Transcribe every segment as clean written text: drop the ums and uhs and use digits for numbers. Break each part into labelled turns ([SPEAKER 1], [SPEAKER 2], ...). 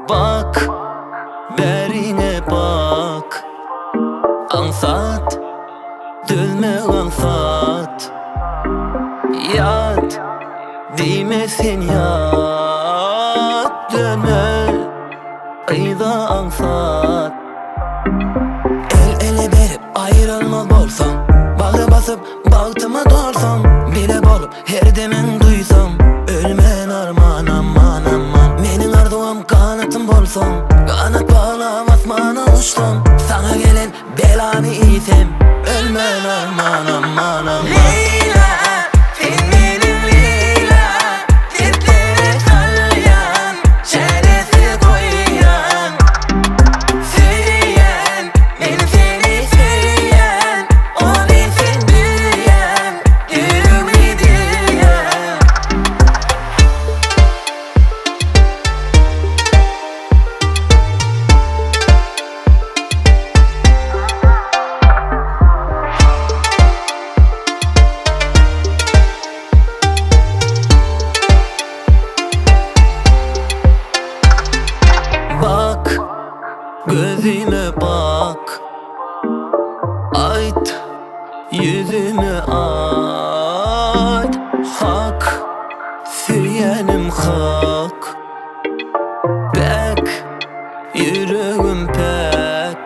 [SPEAKER 1] Bak, berine bak. Ansat, dülme ansat. Yat, değmesin yat. Dönme, kıyda ansat. El ele verip ayrılmaz bolsam, bağrı basıp baltıma dorsam, bile bolup her demen duysam, ölmen arman aman aman. Menin arduam kanatım bolsam, kanat bağlam asmana uçsam, sana gelen belanı item, ölmen arman aman aman. Leyla, sen benim Leyla, dertlere kalyan, çaresi koyan. Söyleyen, beni seni söyleyen, o bilsin büyüyen, yüreğimi diyen. Bak, gözüme bak. Ayt, yüzüme ayt. Hak, süyenim hak. Pek, yüreğim pek.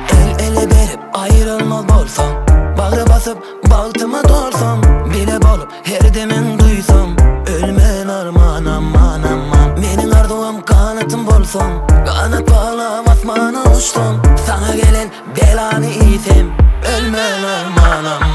[SPEAKER 1] El ele verip ayrılmaz bolsam, bağrı basıp baltıma dorsam, bile bolup her demen duysam, ölmen arman aman aman. Menin arduam kanatım bolsam, kanat bağlam asmana uçsam, sana gelen belanı item, ölmen arman aman.